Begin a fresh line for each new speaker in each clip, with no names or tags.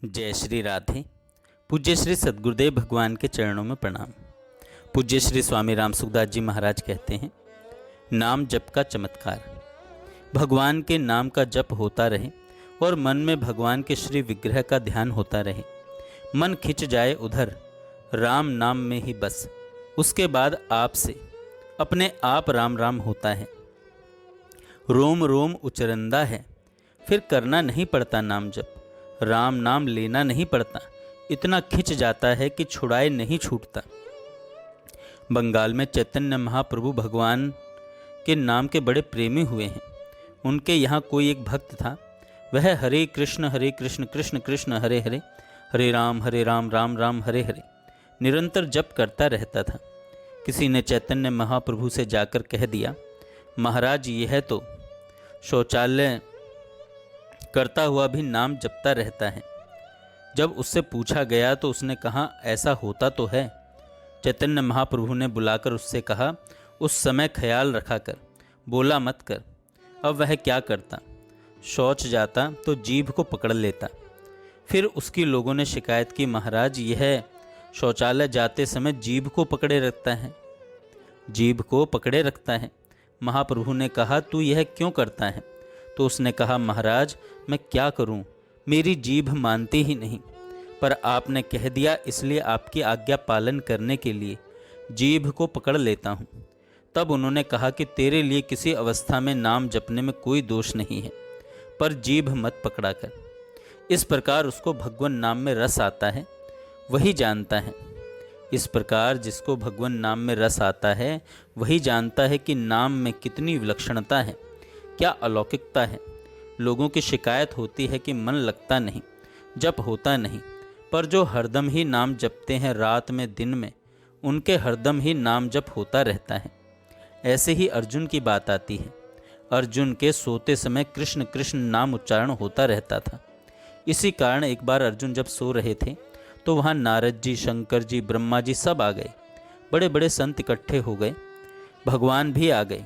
जय श्री राधे। पूज्य श्री सद्गुरुदेव भगवान के चरणों में प्रणाम। पूज्य श्री स्वामी राम सुखदास जी महाराज कहते हैं, नाम जप का चमत्कार। भगवान के नाम का जप होता रहे और मन में भगवान के श्री विग्रह का ध्यान होता रहे। मन खिंच जाए उधर, राम नाम में ही बस। उसके बाद आप से अपने आप राम राम होता है। रोम रोम उचरंदा है, फिर करना नहीं पड़ता नाम जप। राम नाम लेना नहीं पड़ता, इतना खिंच जाता है कि छुड़ाए नहीं छूटता। बंगाल में चैतन्य महाप्रभु भगवान के नाम के बड़े प्रेमी हुए हैं। उनके यहाँ कोई एक भक्त था, वह हरे कृष्ण कृष्ण कृष्ण हरे हरे, हरे राम राम राम हरे हरे निरंतर जप करता रहता था। किसी ने चैतन्य महाप्रभु से जाकर कह दिया, महाराज यह तो शौचालय करता हुआ भी नाम जपता रहता है। जब उससे पूछा गया तो उसने कहा, ऐसा होता तो है। चैतन्य महाप्रभु ने बुलाकर उससे कहा, उस समय ख्याल रखा कर, बोला मत कर। अब वह क्या करता, शौच जाता तो जीभ को पकड़ लेता। फिर उसकी लोगों ने शिकायत की, महाराज यह शौचालय जाते समय जीभ को पकड़े रखता है, जीभ को पकड़े रखता है। महाप्रभु ने कहा, तू यह क्यों करता है? तो उसने कहा, महाराज मैं क्या करूं, मेरी जीभ मानती ही नहीं, पर आपने कह दिया इसलिए आपकी आज्ञा पालन करने के लिए जीभ को पकड़ लेता हूं। तब उन्होंने कहा कि तेरे लिए किसी अवस्था में नाम जपने में कोई दोष नहीं है, पर जीभ मत पकड़ा कर। इस प्रकार उसको भगवान नाम में रस आता है, वही जानता है। इस प्रकार जिसको भगवान नाम में रस आता है वही जानता है कि नाम में कितनी विलक्षणता है, क्या अलौकिकता है। लोगों की शिकायत होती है कि मन लगता नहीं, जप होता नहीं, पर जो हरदम ही नाम जपते हैं रात में दिन में, उनके हरदम ही नाम जप होता रहता है। ऐसे ही अर्जुन की बात आती है। अर्जुन के सोते समय कृष्ण कृष्ण नाम उच्चारण होता रहता था। इसी कारण एक बार अर्जुन जब सो रहे थे तो वहाँ नारद जी, शंकर जी, ब्रह्मा जी सब आ गए। बड़े बड़े संत इकट्ठे हो गए, भगवान भी आ गए।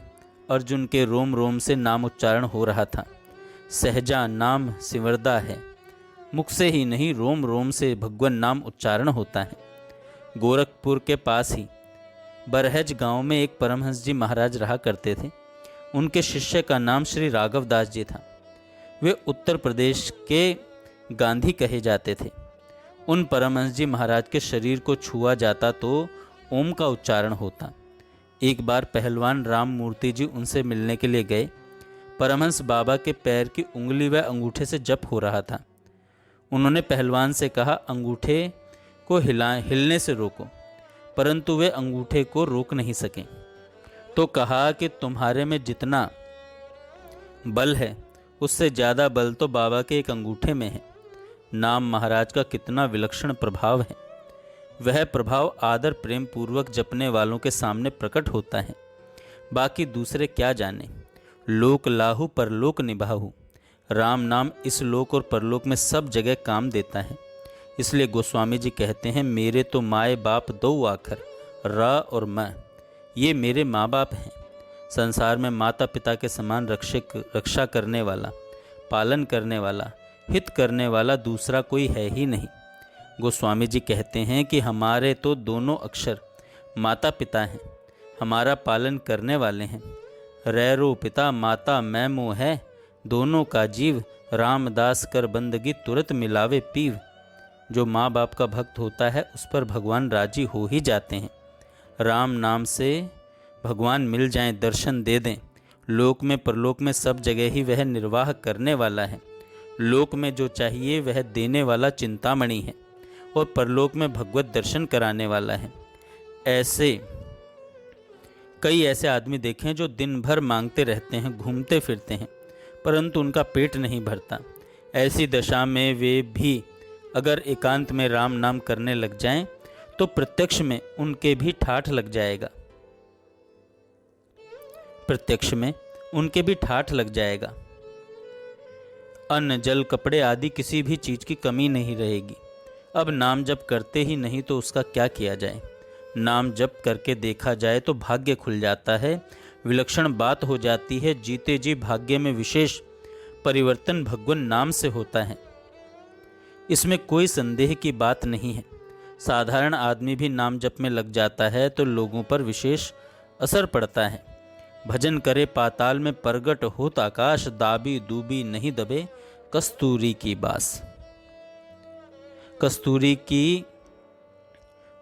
अर्जुन के रोम रोम से नाम उच्चारण हो रहा था। सहजा नाम सिमरदा है, मुख से ही नहीं रोम रोम से भगवान नाम उच्चारण होता है। गोरखपुर के पास ही बरहज गांव में एक परमहंस जी महाराज रहा करते थे। उनके शिष्य का नाम श्री राघव दास जी था। वे उत्तर प्रदेश के गांधी कहे जाते थे। उन परमहंस जी महाराज के शरीर को छुआ जाता तो ओम का उच्चारण होता। एक बार पहलवान राम मूर्ति जी उनसे मिलने के लिए गए। परमहंस बाबा के पैर की उंगली व अंगूठे से जप हो रहा था। उन्होंने पहलवान से कहा, अंगूठे को हिलने से रोको, परंतु वे अंगूठे को रोक नहीं सके। तो कहा कि तुम्हारे में जितना बल है उससे ज़्यादा बल तो बाबा के एक अंगूठे में है। नाम महाराज का कितना विलक्षण प्रभाव है। वह प्रभाव आदर प्रेम पूर्वक जपने वालों के सामने प्रकट होता है। बाकी दूसरे क्या जाने। लोक लाहू परलोक निभाहू। राम नाम इस लोक और परलोक में सब जगह काम देता है। इसलिए गोस्वामी जी कहते हैं, मेरे तो माए बाप दो आखर, रा और मैं, ये मेरे माँ बाप हैं। संसार में माता पिता के समान रक्षा करने वाला, पालन करने वाला, हित करने वाला दूसरा कोई है ही नहीं। गोस्वामी जी कहते हैं कि हमारे तो दोनों अक्षर माता पिता हैं, हमारा पालन करने वाले हैं। रैरो पिता माता मैं मोह है, दोनों का जीव, रामदास कर बंदगी तुरंत मिलावे पीव। जो माँ बाप का भक्त होता है उस पर भगवान राजी हो ही जाते हैं। राम नाम से भगवान मिल जाएं, दर्शन दे दें, लोक में परलोक में सब जगह ही वह निर्वाह करने वाला है। लोक में जो चाहिए वह देने वाला चिंतामणि है और परलोक में भगवत दर्शन कराने वाला है। कई ऐसे आदमी देखे हैं जो दिन भर मांगते रहते हैं, घूमते फिरते हैं, परंतु उनका पेट नहीं भरता। ऐसी दशा में वे भी अगर एकांत में राम नाम करने लग जाएं तो प्रत्यक्ष में उनके भी ठाठ लग जाएगा। प्रत्यक्ष में उनके भी ठाठ लग जाएगा। अन्न जल कपड़े आदि किसी भी चीज़ की कमी नहीं रहेगी। अब नाम जप करते ही नहीं तो उसका क्या किया जाए। नाम जप करके देखा जाए तो भाग्य खुल जाता है, विलक्षण बात हो जाती है। जीते जी भाग्य में विशेष परिवर्तन भगवान नाम से होता है। इसमें कोई संदेह की बात नहीं है। साधारण आदमी भी नाम जप में लग जाता है तो लोगों पर विशेष असर पड़ता है। भजन करे पाताल में प्रगट होत आकाश, दाबी दूबी नहीं दबे कस्तूरी की बास।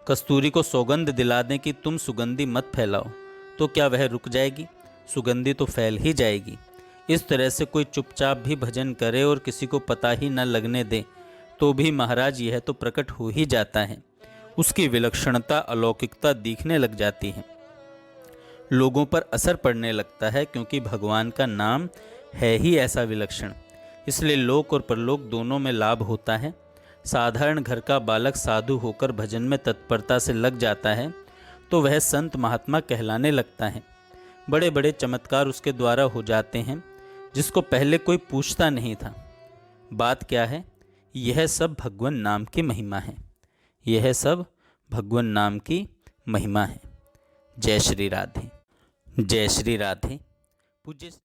कस्तूरी को सौगंध दिला दें कि तुम सुगंधी मत फैलाओ, तो क्या वह रुक जाएगी? सुगंधी तो फैल ही जाएगी। इस तरह से कोई चुपचाप भी भजन करे और किसी को पता ही न लगने दे तो भी महाराज यह तो प्रकट हो ही जाता है। उसकी विलक्षणता, अलौकिकता दिखने लग जाती है, लोगों पर असर पड़ने लगता है, क्योंकि भगवान का नाम है ही ऐसा विलक्षण। इसलिए लोक और परलोक दोनों में लाभ होता है। साधारण घर का बालक साधु होकर भजन में तत्परता से लग जाता है तो वह संत महात्मा कहलाने लगता है। बड़े बड़े चमत्कार उसके द्वारा हो जाते हैं, जिसको पहले कोई पूछता नहीं था। बात क्या है? यह सब भगवान नाम की महिमा है। यह सब भगवान नाम की महिमा है। जय श्री राधे। जय श्री राधे। पूज्य